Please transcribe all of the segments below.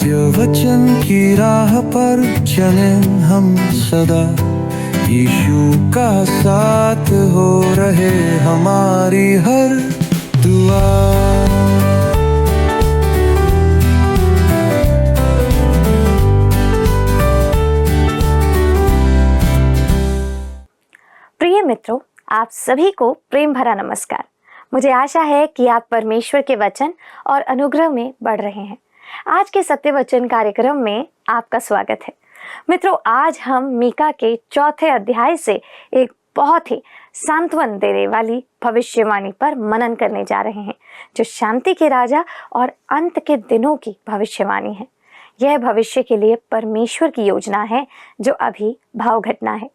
सत्य वचन की राह पर चलें हम सदा, यीशु का साथ हो रहे हमारी हर दुआ। प्रिय मित्रों, आप सभी को प्रेम भरा नमस्कार। मुझे आशा है कि आप परमेश्वर के वचन और अनुग्रह में बढ़ रहे हैं। आज के सत्य वचन कार्यक्रम में आपका स्वागत है। मित्रों, आज हम मीका के 4 अध्याय से एक बहुत ही सांत्वन देने वाली भविष्यवाणी पर मनन करने जा रहे हैं, जो शांति के राजा और अंत के दिनों की भविष्यवाणी है। यह भविष्य के लिए परमेश्वर की योजना है जो अभी भाव घटना है,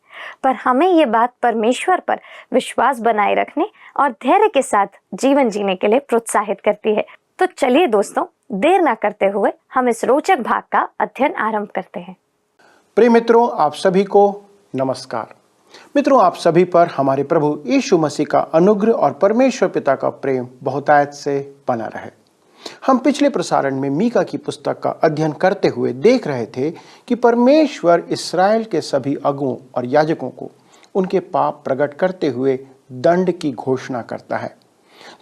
पर हमें ये बात परमेश्वर पर विश्वास बनाए रखने और धैर्य के साथ जीवन जीने के लिए प्रोत्साहित करती है। तो चलिए दोस्तों, देर ना करते हुए हम इस रोचक भाग का अध्ययन आरंभ करते हैं। प्रिय मित्रों, आप सभी को नमस्कार। मित्रों, आप सभी पर हमारे प्रभु यीशु मसीह का अनुग्रह और परमेश्वर पिता का प्रेम बहुतायत से बना रहे। हम पिछले प्रसारण में मीका की पुस्तक का अध्ययन करते हुए देख रहे थे कि परमेश्वर इस्राएल के सभी अगुओं और याजकों को उनके पाप प्रकट करते हुए दंड की घोषणा करता है।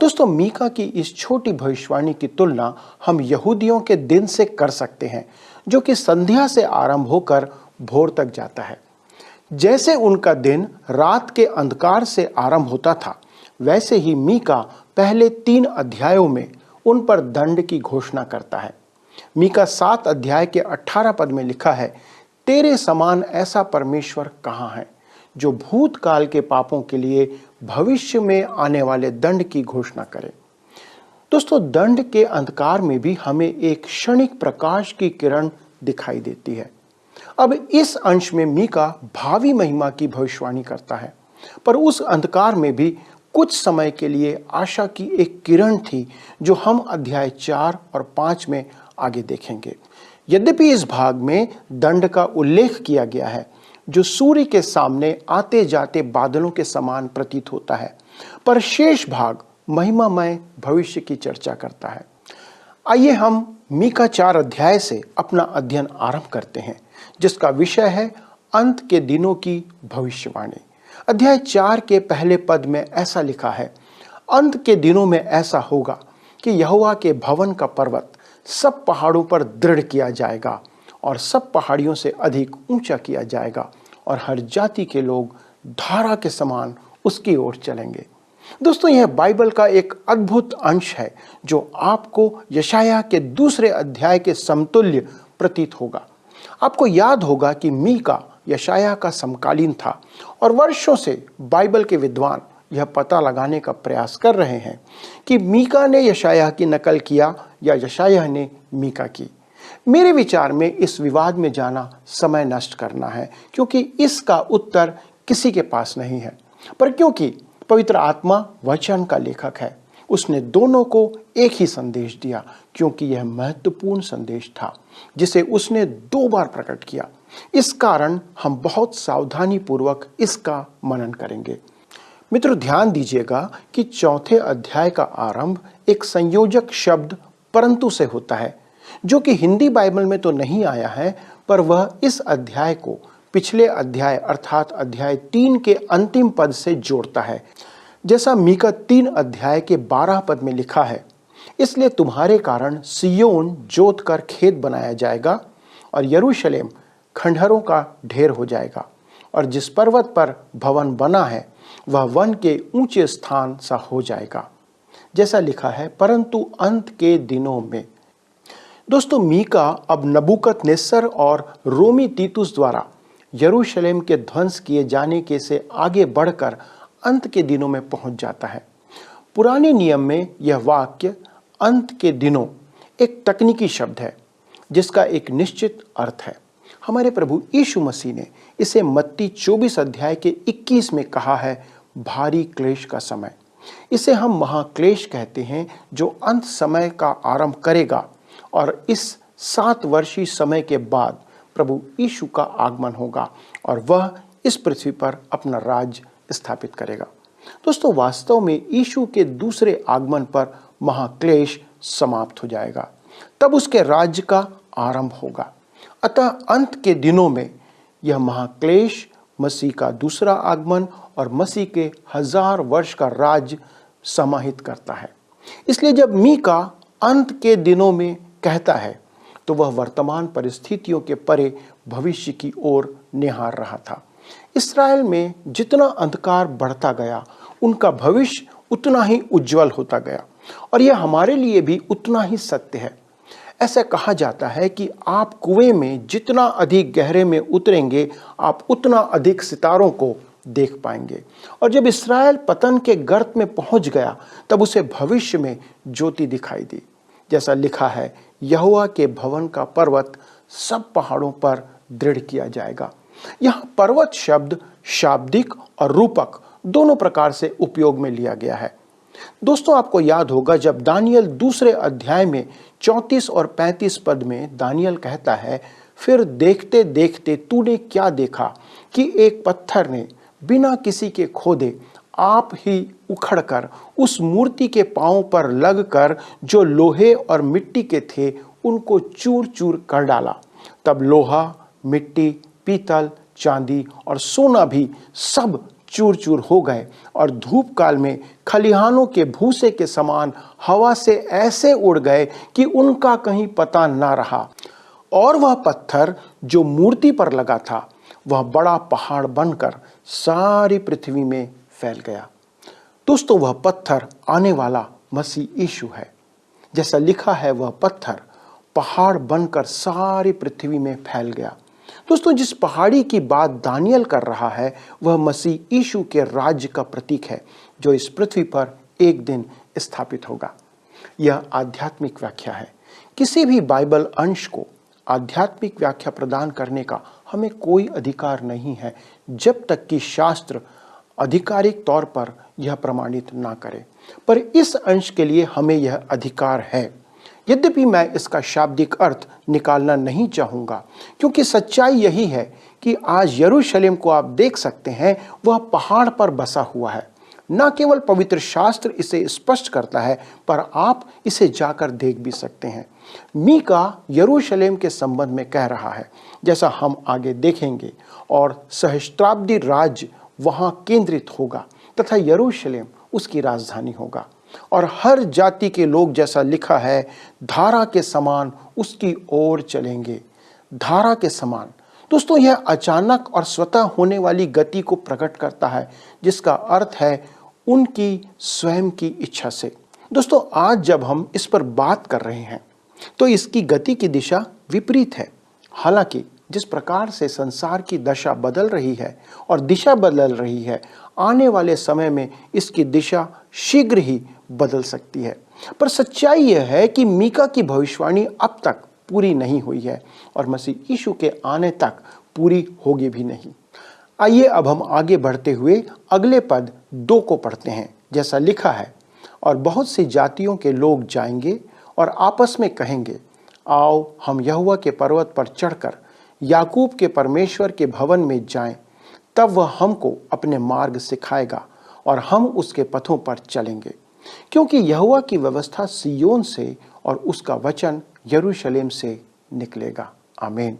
दोस्तों, मीका की इस छोटी भविष्यवाणी की तुलना हम यहूदियों के दिन से कर सकते हैं, जो कि संध्या से आरंभ होकर भोर तक जाता है। जैसे उनका दिन रात के अंधकार से आरंभ होता था, वैसे ही मीका पहले 3 अध्यायों में उन पर दंड की घोषणा करता है। मीका 7 अध्याय के 18 पद में लिखा है, तेरे समान ऐसा परमेश्वर कहाँ है जो भूतकाल के पापों के लिए भविष्य में आने वाले दंड की घोषणा करे। दोस्तों, दंड के अंधकार में भी हमें एक क्षणिक प्रकाश की किरण दिखाई देती है। अब इस अंश में मीका भावी महिमा की भविष्यवाणी करता है, पर उस अंधकार में भी कुछ समय के लिए आशा की एक किरण थी, जो हम अध्याय 4 और 5 में आगे देखेंगे। यद्यपि इस भाग में दंड का उल्लेख किया गया है, जो सूर्य के सामने आते जाते बादलों के समान प्रतीत होता है, पर शेष भाग महिमामय भविष्य की चर्चा करता है। आइए हम मीका 4 अध्याय से अपना अध्ययन आरंभ करते हैं, जिसका विषय है अंत के दिनों की भविष्यवाणी। अध्याय 4 के पहले पद में ऐसा लिखा है, अंत के दिनों में ऐसा होगा कि यहोवा के भवन का पर्वत सब पहाड़ों पर दृढ़ किया जाएगा और सब पहाड़ियों से अधिक ऊंचा किया जाएगा, और हर जाति के लोग धारा के समान उसकी ओर चलेंगे। दोस्तों, यह बाइबल का एक अद्भुत अंश है, जो आपको यशायाह के 2 अध्याय के समतुल्य प्रतीत होगा। आपको याद होगा कि मीका यशायाह का समकालीन था, और वर्षों से बाइबल के विद्वान यह पता लगाने का प्रयास कर रहे हैं कि मीका ने यशायाह की नकल किया या यशायाह ने मीका की। मेरे विचार में इस विवाद में जाना समय नष्ट करना है, क्योंकि इसका उत्तर किसी के पास नहीं है। पर क्योंकि पवित्र आत्मा वचन का लेखक है, उसने दोनों को एक ही संदेश दिया, क्योंकि यह महत्वपूर्ण संदेश था जिसे उसने 2 बार प्रकट किया। इस कारण हम बहुत सावधानी पूर्वक इसका मनन करेंगे। मित्रों, ध्यान दीजिएगा कि 4 अध्याय का आरंभ एक संयोजक शब्द परंतु से होता है, जो कि हिंदी बाइबल में तो नहीं आया है, पर वह इस अध्याय को पिछले अध्याय अर्थात अध्याय 3 के अंतिम पद से जोड़ता है। जैसा मीका 3 अध्याय के 12 पद में लिखा है, इसलिए तुम्हारे कारण सिय्योन जोत कर खेत बनाया जाएगा और यरूशलेम खंडहरों का ढेर हो जाएगा, और जिस पर्वत पर भवन बना है वह वन के ऊंचे स्थान सा हो जाएगा। जैसा लिखा है, परंतु अंत के दिनों में। दोस्तों, मीका अब नबूकदनेस्सर और रोमी तीतुस द्वारा यरूशलेम के ध्वंस किए जाने के से आगे बढ़कर अंत के दिनों में पहुंच जाता है। पुराने नियम में यह वाक्य अंत के दिनों एक तकनीकी शब्द है, जिसका एक निश्चित अर्थ है। हमारे प्रभु यीशु मसीह ने इसे मत्ती 24 अध्याय के 21 में कहा है, भारी क्लेश का समय। इसे हम महाक्लेश कहते हैं, जो अंत समय का आरंभ करेगा, और इस 7 वर्षीय समय के बाद प्रभु यीशु का आगमन होगा और वह इस पृथ्वी पर अपना राज्य स्थापित करेगा। दोस्तों, वास्तव में यीशु के दूसरे आगमन पर महाक्लेश समाप्त हो जाएगा। तब उसके राज्य का आरंभ होगा। अतः अंत के दिनों में यह महाक्लेश, मसीह का दूसरा आगमन और मसीह के 1000 वर्ष का राज्य समाहित करता है। इसलिए जब मीका अंत के दिनों में कहता है तो वह वर्तमान परिस्थितियों के परे भविष्य की ओर निहार रहा था। इस्राएल में जितना अंधकार बढ़ता गया, उनका भविष्य उतना ही उज्जवल होता गया, और यह हमारे लिए भी उतना ही सत्य है। ऐसा कहा जाता है कि आप कुएं में जितना अधिक गहरे में उतरेंगे, आप उतना अधिक सितारों को देख पाएंगे। और जब इस्राएल पतन के गर्त में पहुंच गया, तब उसे भविष्य में ज्योति दिखाई दी। जैसा लिखा है, यहोवा के भवन का पर्वत सब पहाड़ों पर दृढ़ किया जाएगा। यहाँ पर्वत शब्द शाब्दिक और रूपक दोनों प्रकार से उपयोग में लिया गया है। दोस्तों, आपको याद होगा जब दानियल दूसरे अध्याय में 34 और 35 पद में दानियल कहता है, फिर देखते देखते तूने क्या देखा कि एक पत्थर ने बिना किसी के खोदे आप ही उखड़कर उस मूर्ति के पांव पर लगकर जो लोहे और मिट्टी के थे उनको चूर चूर कर डाला। तब लोहा, मिट्टी, पीतल, चांदी और सोना भी सब चूर चूर हो गए और धूप काल में खलिहानों के भूसे के समान हवा से ऐसे उड़ गए कि उनका कहीं पता ना रहा। और वह पत्थर जो मूर्ति पर लगा था, वह बड़ा पहाड़ बनकर सारी पृथ्वी में फैल गया। दोस्तों, वह पत्थर आने वाला मसीह यीशु है। जैसा लिखा है, वह पत्थर पहाड़ बनकर सारी पृथ्वी में फैल गया। दोस्तों, जिस पहाड़ी की बात दानियल कर रहा है, वह मसीह यीशु के राज्य का प्रतीक है, जो इस पृथ्वी पर एक दिन स्थापित होगा। यह आध्यात्मिक व्याख्या है। किसी भी बाइबल अंश को आध्यात्मिक व्याख्या प्रदान करने का हमें कोई अधिकार नहीं है, जब तक कि शास्त्र आधिकारिक तौर पर यह प्रमाणित ना करे। पर इस अंश के लिए हमें यह अधिकार है। यद्यपि मैं इसका शाब्दिक अर्थ निकालना नहीं चाहूँगा, क्योंकि सच्चाई यही है कि आज यरूशलेम को आप देख सकते हैं, वह पहाड़ पर बसा हुआ है। न केवल पवित्र शास्त्र इसे स्पष्ट करता है, पर आप इसे जाकर देख भी सकते हैं। मीका यरूशलेम के संबंध में कह रहा है, जैसा हम आगे देखेंगे, और सहस्त्राब्दी राज्य वहाँ केंद्रित होगा तथा यरूशलेम उसकी राजधानी होगा, और हर जाति के लोग, जैसा लिखा है, धारा के समान उसकी ओर चलेंगे। धारा के समान दोस्तों, यह अचानक और स्वतः होने वाली गति को प्रकट करता है, जिसका अर्थ है उनकी स्वयं की इच्छा से। दोस्तों, आज जब हम इस पर बात कर रहे हैं तो इसकी गति की दिशा विपरीत है। हालांकि जिस प्रकार से संसार की दशा बदल रही है और दिशा बदल रही है, आने वाले समय में इसकी दिशा शीघ्र ही बदल सकती है। पर सच्चाई यह है कि मीका की भविष्यवाणी अब तक पूरी नहीं हुई है और मसीह यीशु के आने तक पूरी होगी भी नहीं। आइए अब हम आगे बढ़ते हुए अगले पद 2 को पढ़ते हैं। जैसा लिखा है, और बहुत सी जातियों के लोग जाएंगे और आपस में कहेंगे, आओ हम यहोवा के पर्वत पर चढ़कर याकूब के परमेश्वर के भवन में जाएं। तब वह हमको अपने मार्ग सिखाएगा और हम उसके पथों पर चलेंगे, क्योंकि यहोवा की व्यवस्था सिय्योन से और उसका वचन यरूशलेम से निकलेगा। आमीन।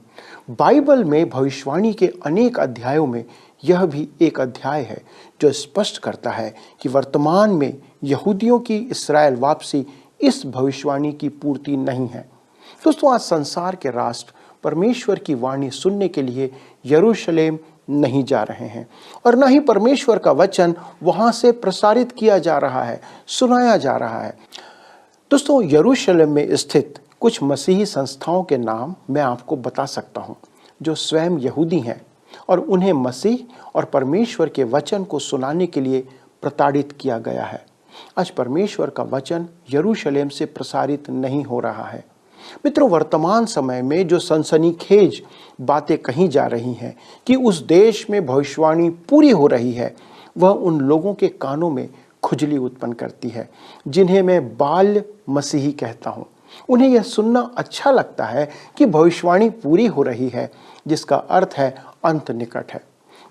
बाइबल में भविष्यवाणी के अनेक अध्यायों में यह भी एक अध्याय है जो स्पष्ट करता है कि वर्तमान में यहूदियों की इस्राएल वापसी इस भविष्यवाणी की पूर्ति नहीं है। दोस्तों, आज संसार के राष्ट्र परमेश्वर की वाणी सुनने के लिए यरूशलेम नहीं जा रहे हैं, और न ही परमेश्वर का वचन वहां से प्रसारित किया जा रहा है, सुनाया जा रहा है। दोस्तों, यरूशलेम में स्थित कुछ मसीही संस्थाओं के नाम मैं आपको बता सकता हूं, जो स्वयं यहूदी हैं और उन्हें मसीह और परमेश्वर के वचन को सुनाने के लिए प्रताड़ित किया गया है। आज परमेश्वर का वचन यरूशलेम से प्रसारित नहीं हो रहा है। मित्रों, वर्तमान समय में जो सनसनीखेज बातें कही जा रही हैं कि उस देश में भविष्यवाणी पूरी हो रही है, वह उन लोगों के कानों में खुजली उत्पन्न करती है जिन्हें मैं बाल्य मसीही कहता हूँ। उन्हें यह सुनना अच्छा लगता है कि भविष्यवाणी पूरी हो रही है, जिसका अर्थ है अंत निकट है।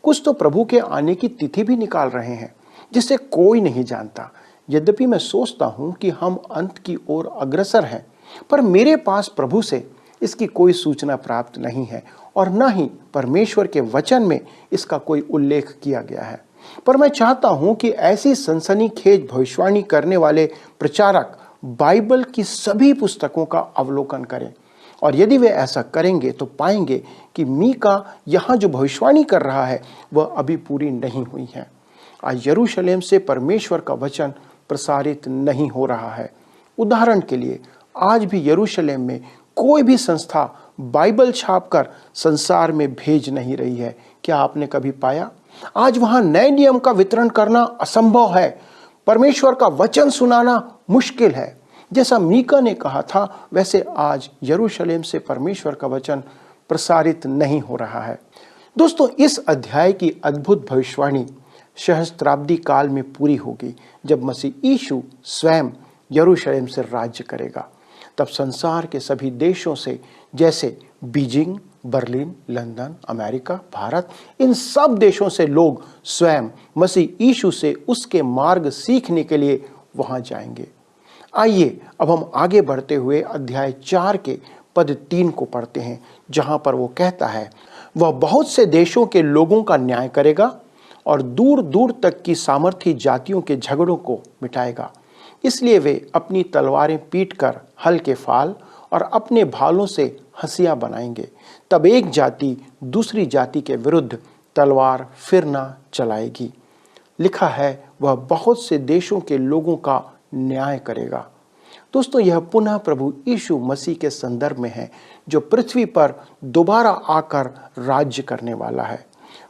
कुछ तो प्रभु के आने की तिथि भी निकाल रहे हैं, जिसे कोई नहीं जानता। यद्यपि मैं सोचता हूँ कि हम अंत की ओर अग्रसर हैं, पर मेरे पास प्रभु से इसकी कोई सूचना प्राप्त नहीं है और न ही परमेश्वर के वचन में इसका कोई उल्लेख किया गया है। पर मैं चाहता हूं कि ऐसी सनसनीखेज भविष्यवाणी करने वाले प्रचारक बाइबल की सभी पुस्तकों का अवलोकन करें, और यदि वे ऐसा करेंगे तो पाएंगे कि मीका यहाँ जो भविष्यवाणी कर रहा है वह अभी पूरी नहीं हुई है। आज यरूशलेम से परमेश्वर का वचन प्रसारित नहीं हो रहा है। उदाहरण के लिए आज भी यरूशलेम में कोई भी संस्था बाइबल छापकर संसार में भेज नहीं रही है। क्या आपने कभी पाया? आज वहां नए नियम का वितरण करना असंभव है। परमेश्वर का वचन सुनाना मुश्किल है। जैसा मीका ने कहा था वैसे आज यरूशलेम से परमेश्वर का वचन प्रसारित नहीं हो रहा है। दोस्तों, इस अध्याय की अद्भुत भविष्यवाणी सहस्त्राब्दी काल में पूरी होगी जब मसीह यीशु स्वयं यरूशलेम से राज्य करेगा। तब संसार के सभी देशों से, जैसे Beijing, Berlin, London, America, Bharat, इन सब देशों से लोग स्वयं मसीह यीशु से उसके मार्ग सीखने के लिए वहां जाएंगे। आइए अब हम आगे बढ़ते हुए अध्याय 4 के पद 3 को पढ़ते हैं, जहां पर वो कहता है, वह बहुत से देशों के लोगों का न्याय करेगा और दूर दूर तक की सामर्थी जातियों के झगड़ों को मिटाएगा। इसलिए वे अपनी तलवारें पीटकर हल के फाल और अपने भालों से हंसिया बनाएंगे। तब एक जाति दूसरी जाति के विरुद्ध तलवार फिर न चलाएगी। लिखा है, वह बहुत से देशों के लोगों का न्याय करेगा। दोस्तों, यह पुनः प्रभु यीशु मसीह के संदर्भ में है, जो पृथ्वी पर दोबारा आकर राज्य करने वाला है।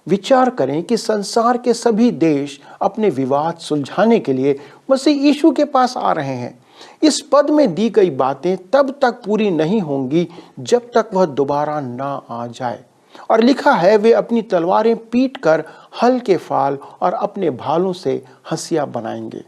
विचार करें कि संसार के सभी देश अपने विवाद सुलझाने के लिए मसीह यीशु के पास आ रहे हैं। इस पद में दी गई बातें तब तक पूरी नहीं होंगी जब तक वह दोबारा ना आ जाए। और लिखा है, वे अपनी तलवारें पीटकर हल के फाल और अपने भालों से हंसिया बनाएंगे।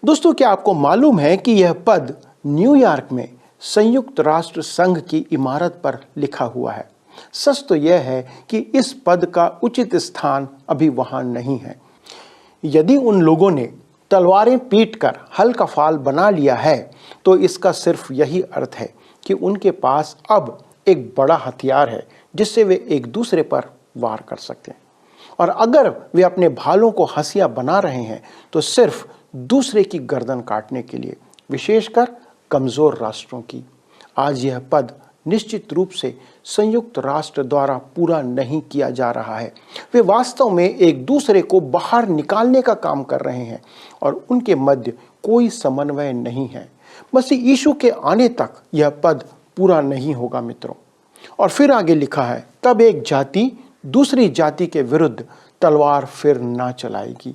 दोस्तों, क्या आपको मालूम है कि यह पद न्यूयॉर्क में संयुक्त राष्ट्र संघ की इमारत पर लिखा हुआ है? सच तो यह है कि इस पद का उचित स्थान अभी वहां नहीं है। यदि उन लोगों ने तलवारें पीटकर हल का फाल बना लिया है तो इसका सिर्फ यही अर्थ है कि उनके पास अब एक बड़ा हथियार है जिससे वे एक दूसरे पर वार कर सकते हैं। और अगर वे अपने भालों को हंसिया बना रहे हैं तो सिर्फ दूसरे की गर्दन काटने के लिए, विशेषकर कमजोर राष्ट्रों की। आज यह पद निश्चित रूप से संयुक्त राष्ट्र द्वारा पूरा नहीं किया जा रहा है। वे वास्तव में एक दूसरे को बाहर निकालने का काम कर रहे हैं और उनके मध्य कोई समन्वय नहीं है। मसीह यीशु के आने तक यह पद पूरा नहीं होगा मित्रों। और फिर आगे लिखा है, तब एक जाति दूसरी जाति के विरुद्ध तलवार फिर ना चलाएगी।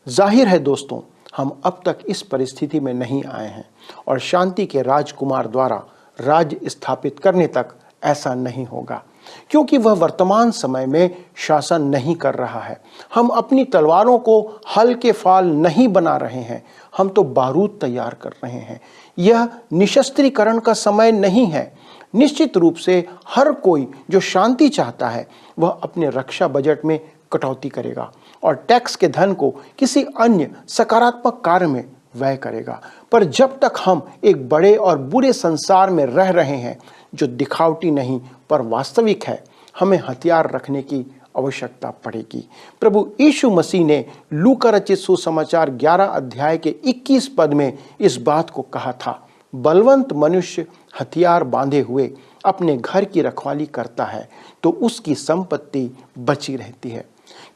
जाहिर है दोस्तों, हम अब तक इस परिस्थिति में नहीं आए हैं और शांति के राजकुमार द्वारा राज्य स्थापित करने तक ऐसा नहीं होगा, क्योंकि वह वर्तमान समय में शासन नहीं कर रहा है। हम अपनी तलवारों को हल के फाल नहीं बना रहे हैं, हम तो बारूद तैयार कर रहे हैं। यह निशस्त्रीकरण का समय नहीं है। निश्चित रूप से हर कोई जो शांति चाहता है वह अपने रक्षा बजट में कटौती करेगा और टैक्स के धन को किसी अन्य सकारात्मक कार्य में व्यय करेगा। पर जब तक हम एक बड़े और बुरे संसार में रह रहे हैं जो दिखावटी नहीं पर वास्तविक है, हमें हथियार रखने की आवश्यकता पड़ेगी। प्रभु यीशु मसीह ने लूका रचित सुसमाचार 11 अध्याय के 21 पद में इस बात को कहा था, बलवंत मनुष्य हथियार बांधे हुए अपने घर की रखवाली करता है तो उसकी संपत्ति बची रहती है।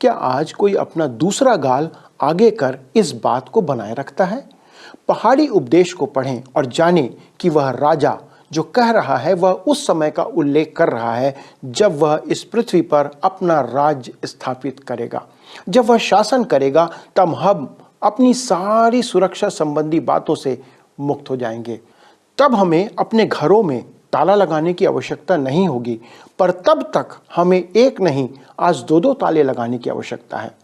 क्या आज कोई अपना दूसरा गाल आगे कर इस बात को बनाए रखता है? पहाड़ी उपदेश को पढ़ें और जानें कि वह राजा जो कह रहा है वह उस समय का उल्लेख कर रहा है जब वह इस पृथ्वी पर अपना राज्य स्थापित करेगा। जब वह शासन करेगा तब हम अपनी सारी सुरक्षा संबंधी बातों से मुक्त हो जाएंगे। तब हमें अपने घरों में ताला लगाने की आवश्यकता नहीं होगी, पर तब तक हमें एक नहीं आज 2-2 ताले लगाने की आवश्यकता है।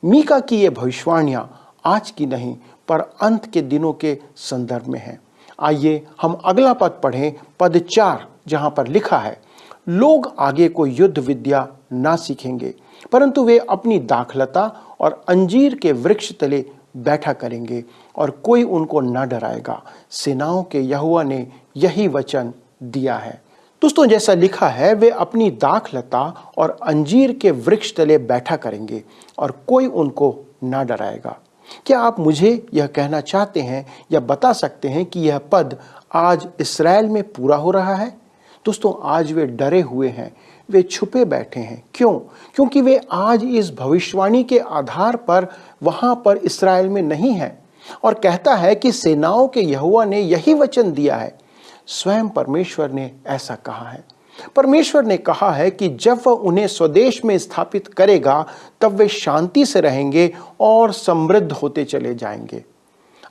मीका की ये भविष्यवाणियां आज की नहीं पर अंत के दिनों के संदर्भ में है। आइए हम अगला पद पढ़ें, पद 4, जहां पर लिखा है, लोग आगे को युद्ध विद्या ना सीखेंगे परंतु वे अपनी दाखलता और अंजीर के वृक्ष तले बैठा करेंगे और कोई उनको न डराएगा। सेनाओं के यहोवा ने यही वचन दिया है। दोस्तों, जैसा लिखा है, वे अपनी दाखलता और अंजीर के वृक्ष तले बैठा करेंगे और कोई उनको ना डराएगा। क्या आप मुझे यह कहना चाहते हैं या बता सकते हैं कि यह पद आज इस्राएल में पूरा हो रहा है? दोस्तों, आज वे डरे हुए हैं, वे छुपे बैठे हैं। क्यों? क्योंकि वे आज इस भविष्यवाणी के आधार पर वहां पर इस्राएल में नहीं हैं। और कहता है कि सेनाओं के यहोवा ने यही वचन दिया है। स्वयं परमेश्वर ने ऐसा कहा है। परमेश्वर ने कहा है कि जब वह उन्हें स्वदेश में स्थापित करेगा तब वे शांति से रहेंगे और समृद्ध होते चले जाएंगे।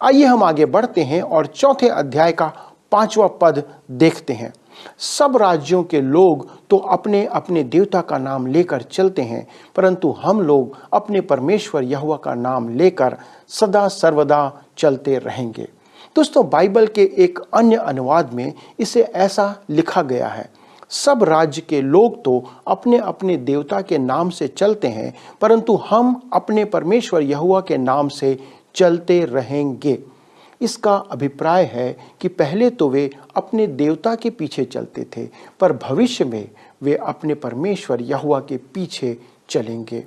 आइए हम आगे बढ़ते हैं और चौथे अध्याय का 5वां पद देखते हैं। सब राज्यों के लोग तो अपने अपने देवता का नाम लेकर चलते हैं, परंतु हम लोग अपने परमेश्वर यहोवा का नाम लेकर सदा सर्वदा चलते रहेंगे। दोस्तों, बाइबल के एक अन्य अनुवाद में इसे ऐसा लिखा गया है, सब राज्य के लोग तो अपने अपने देवता के नाम से चलते हैं, परंतु हम अपने परमेश्वर यहोवा के नाम से चलते रहेंगे। इसका अभिप्राय है कि पहले तो वे अपने देवता के पीछे चलते थे, पर भविष्य में वे अपने परमेश्वर यहोवा के पीछे चलेंगे।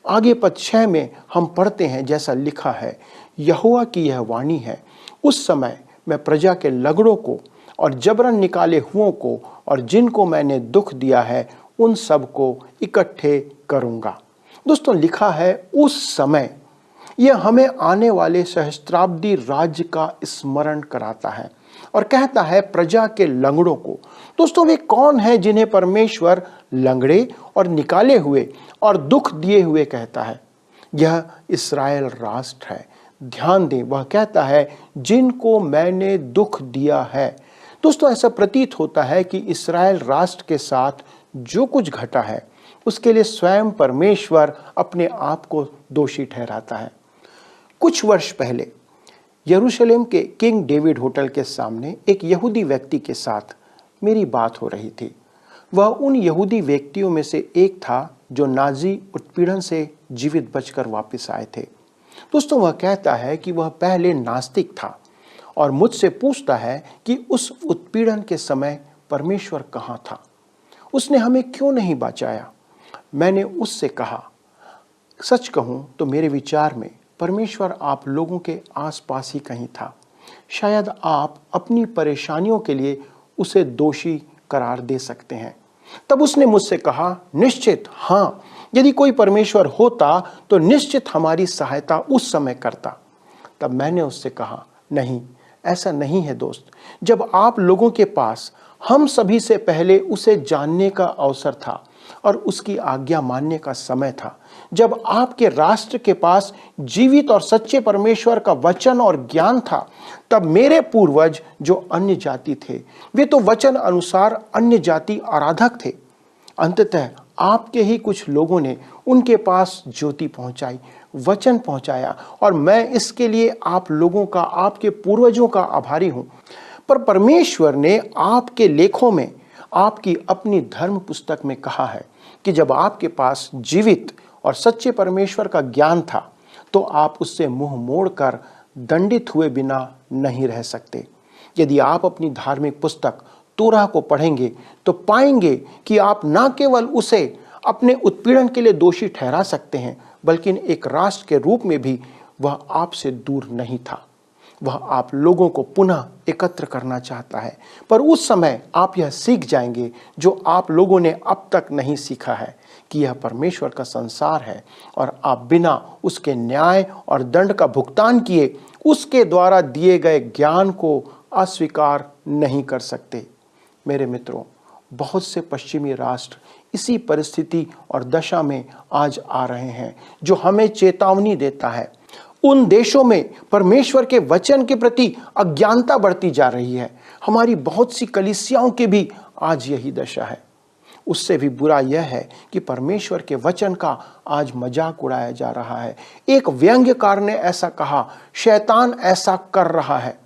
आगे पद 6 में हम पढ़ते हैं, जैसा लिखा है, यहोवा की यह वाणी है, उस समय मैं प्रजा के लगड़ों को और जबरन निकाले हुओं को और जिनको मैंने दुख दिया है उन सब को इकट्ठे करूंगा। दोस्तों, लिखा है उस समय। यह हमें आने वाले सहस्त्राब्दी राज्य का स्मरण कराता है और कहता है प्रजा के लंगड़ों को। दोस्तों, वे कौन हैं जिन्हें परमेश्वर लंगड़े और निकाले हुए और दुख दिए हुए कहता है? यह इस्राएल राष्ट्र है। ध्यान दें, वह कहता है जिनको मैंने दुख दिया है। दोस्तों, ऐसा प्रतीत होता है कि इस्राएल राष्ट्र के साथ जो कुछ घटा है उसके लिए स्वयं परमेश्वर अपने आप को दोषी ठहराता है। कुछ वर्ष पहले यरूशलेम के किंग डेविड होटल के सामने एक यहूदी व्यक्ति के साथ मेरी बात हो रही थी। वह उन यहूदी व्यक्तियों में से एक था जो नाजी उत्पीड़न से जीवित बचकर वापस आए थे। दोस्तों, वह कहता है कि वह पहले नास्तिक था और मुझसे पूछता है कि उस उत्पीड़न के समय परमेश्वर कहाँ था, उसने हमें क्यों नहीं बचाया। मैंने उससे कहा, सच कहूँ तो मेरे विचार में परमेश्वर आप लोगों के आसपास ही कहीं था। शायद आप अपनी परेशानियों के लिए उसे दोषी करार दे सकते हैं। तब उसने मुझसे कहा, निश्चित हाँ, यदि कोई परमेश्वर होता तो निश्चित हमारी सहायता उस समय करता। तब मैंने उससे कहा, नहीं, ऐसा नहीं है दोस्त। जब आप लोगों के पास हम सभी से पहले उसे जानने का अवसर था और उसकी आज्ञा मानने का समय था, जब आपके राष्ट्र के पास जीवित और सच्चे परमेश्वर का वचन और ज्ञान था, तब मेरे पूर्वज जो अन्य जाति थे वे तो वचन अनुसार अन्य जाति आराधक थे। अंततः आपके ही कुछ लोगों ने उनके पास ज्योति पहुंचाई, वचन पहुंचाया, और मैं इसके लिए आप लोगों का, आपके पूर्वजों का आभारी हूं। पर परमेश्वर ने आपके लेखों में, आपकी अपनी धर्म पुस्तक में कहा है कि जब आपके पास जीवित और सच्चे परमेश्वर का ज्ञान था तो आप उससे मुंह मोड़कर दंडित हुए बिना नहीं रह सकते। यदि आप अपनी धार्मिक पुस्तक तोराह को पढ़ेंगे तो पाएंगे कि आप न केवल उसे अपने उत्पीड़न के लिए दोषी ठहरा सकते हैं, बल्कि एक राष्ट्र के रूप में भी वह आपसे दूर नहीं था। वह आप लोगों को पुनः एकत्र करना चाहता है, पर उस समय आप यह सीख जाएंगे जो आप लोगों ने अब तक नहीं सीखा है, कि यह परमेश्वर का संसार है और आप बिना उसके न्याय और दंड का भुगतान किए उसके द्वारा दिए गए ज्ञान को अस्वीकार नहीं कर सकते। मेरे मित्रों, बहुत से पश्चिमी राष्ट्र इसी परिस्थिति और दशा में आज आ रहे हैं, जो हमें चेतावनी देता है। उन देशों में परमेश्वर के वचन के प्रति अज्ञानता बढ़ती जा रही है। हमारी बहुत सी कलीसियाओं की भी आज यही दशा है। उससे भी बुरा यह है कि परमेश्वर के वचन का आज मजाक उड़ाया जा रहा है। एक व्यंग्यकार ने ऐसा कहा, शैतान ऐसा कर रहा है।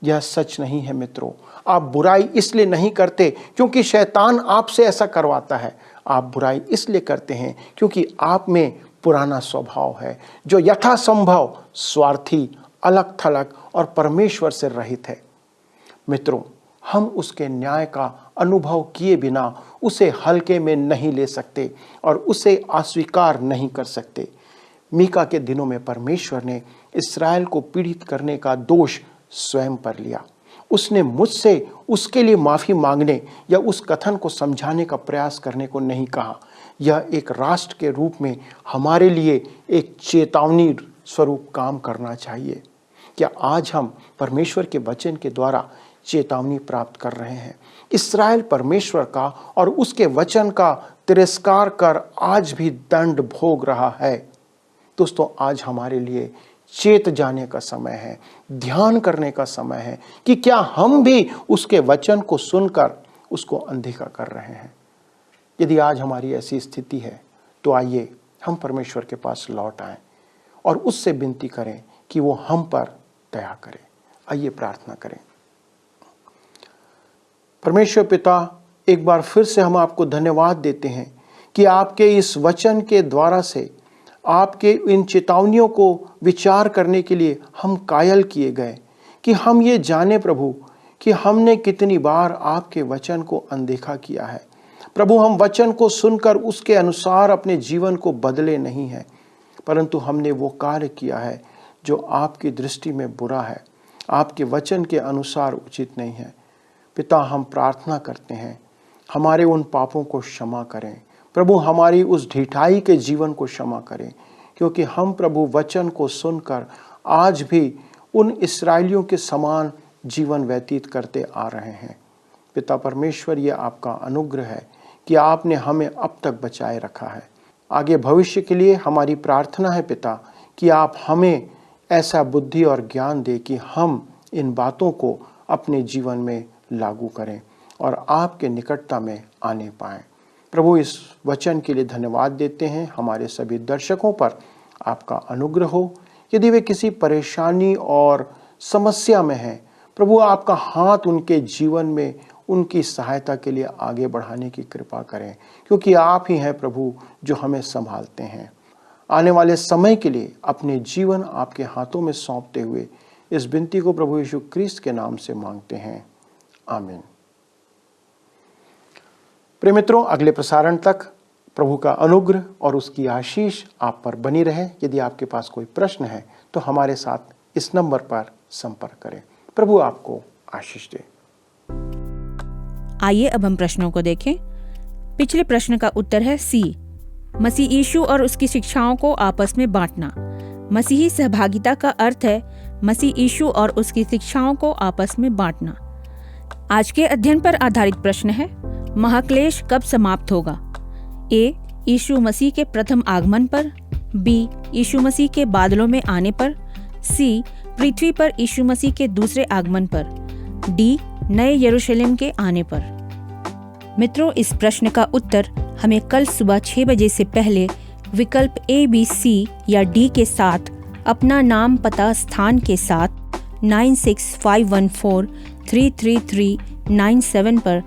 यह सच नहीं है मित्रों। आप बुराई इसलिए नहीं करते क्योंकि शैतान आपसे ऐसा करवाता है। आप बुराई इसलिए करते हैं क्योंकि आप में पुराना स्वभाव है, जो यथासंभव स्वार्थी, अलग थलग और परमेश्वर से रहित है। मित्रों, हम उसके न्याय का अनुभव किए बिना उसे हल्के में नहीं ले सकते और उसे अस्वीकार नहीं कर सकते। मीका के दिनों में परमेश्वर ने इस्राएल को पीड़ित करने का दोष स्वयं पर लिया। उसने मुझसे उसके लिए माफ़ी मांगने या उस कथन को समझाने का प्रयास करने को नहीं कहा। यह एक राष्ट्र के रूप में हमारे लिए एक चेतावनी स्वरूप काम करना चाहिए। क्या आज हम परमेश्वर के वचन के द्वारा चेतावनी प्राप्त कर रहे हैं? इस्राएल परमेश्वर का और उसके वचन का तिरस्कार कर आज भी दंड भोग रहा है। दोस्तों, आज हमारे लिए चेत जाने का समय है, ध्यान करने का समय है कि क्या हम भी उसके वचन को सुनकर उसको अनदेखा कर रहे हैं। यदि आज हमारी ऐसी स्थिति है तो आइए हम परमेश्वर के पास लौट आएं और उससे विनती करें कि वो हम पर दया करे। आइए प्रार्थना करें। परमेश्वर पिता, एक बार फिर से हम आपको धन्यवाद देते हैं कि आपके इस वचन के द्वारा से आपके इन चेतावनियों को विचार करने के लिए हम कायल किए गए कि हम ये जाने प्रभु कि हमने कितनी बार आपके वचन को अनदेखा किया है। प्रभु, हम वचन को सुनकर उसके अनुसार अपने जीवन को बदले नहीं हैं, परंतु हमने वो कार्य किया है जो आपकी दृष्टि में बुरा है, आपके वचन के अनुसार उचित नहीं है। पिता, हम प्रार्थना करते हैं हमारे उन पापों को क्षमा करें प्रभु, हमारी उस ढिठाई के जीवन को क्षमा करें, क्योंकि हम प्रभु वचन को सुनकर आज भी उन इस्राएलियों के समान जीवन व्यतीत करते आ रहे हैं। पिता परमेश्वर, ये आपका अनुग्रह है कि आपने हमें अब तक बचाए रखा है। आगे भविष्य के लिए हमारी प्रार्थना है पिता कि आप हमें ऐसा बुद्धि और ज्ञान दे कि हम इन बातों को अपने जीवन में लागू करें और आपके निकटता में आने पाएं। प्रभु, इस वचन के लिए धन्यवाद देते हैं। हमारे सभी दर्शकों पर आपका अनुग्रह हो। यदि वे किसी परेशानी और समस्या में हैं, प्रभु आपका हाथ उनके जीवन में उनकी सहायता के लिए आगे बढ़ाने की कृपा करें, क्योंकि आप ही हैं प्रभु जो हमें संभालते हैं। आने वाले समय के लिए अपने जीवन आपके हाथों में सौंपते हुए इस विनती को प्रभु यीशु क्रिस्त के नाम से मांगते हैं, आमीन। प्रिय मित्रों, अगले प्रसारण तक प्रभु का अनुग्रह और उसकी आशीष आप पर बनी रहे। यदि आपके पास कोई प्रश्न है तो हमारे साथ इस नंबर पर संपर्क करें। प्रभु आपको आशीष दे। आइए अब हम प्रश्नों को देखें। पिछले प्रश्न का उत्तर है सी, मसीह यीशु और उसकी शिक्षाओं को आपस में बांटना। मसीही सहभागिता का अर्थ है मसीह यीशु और उसकी शिक्षाओं को आपस में बांटना। आज के अध्ययन पर आधारित प्रश्न है, महाक्लेश कब समाप्त होगा? ए, यीशु मसीह के प्रथम आगमन पर, बी, यीशु मसीह के बादलों में आने पर, सी, पृथ्वी पर यीशु मसीह के दूसरे आगमन पर, डी, नए यरूशलेम के आने पर। मित्रों, इस प्रश्न का उत्तर हमें कल सुबह 6 बजे से पहले विकल्प ए, बी, सी या डी के साथ अपना नाम, पता, स्थान के साथ 9651433397 पर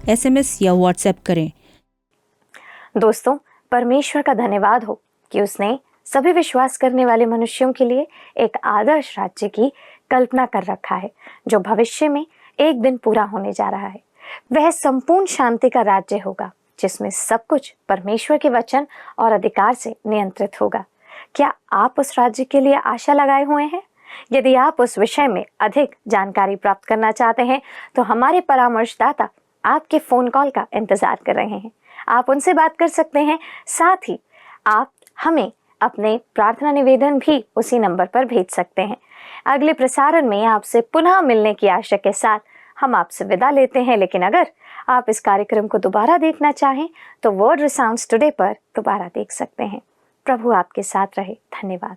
SMS या WhatsApp करें। दोस्तों, परमेश्वर का धन्यवाद हो कि उसने सभी विश्वास करने वाले मनुष्यों के लिए एक आदर्श राज्य की कल्पना कर रखा है, जो भविष्य में एक दिन पूरा होने जा रहा है। वह संपूर्ण शांति का राज्य होगा, जिसमें सब कुछ परमेश्वर के वचन और अधिकार से नियंत्रित होगा। क्या आप उस राज्य के लिए आशा लगाए हुए हैं? यदि आप उस विषय में अधिक जानकारी प्राप्त करना चाहते हैं तो हमारे परामर्शदाता आपके फोन कॉल का इंतजार कर रहे हैं। आप उनसे बात कर सकते हैं। साथ ही आप हमें अपने प्रार्थना निवेदन भी उसी नंबर पर भेज सकते हैं। अगले प्रसारण में आपसे पुनः मिलने की आशा के साथ हम आपसे विदा लेते हैं, लेकिन अगर आप इस कार्यक्रम को दोबारा देखना चाहें तो वर्ड रिसाउंड्स टुडे पर दोबारा देख सकते हैं। प्रभु आपके साथ रहे। धन्यवाद।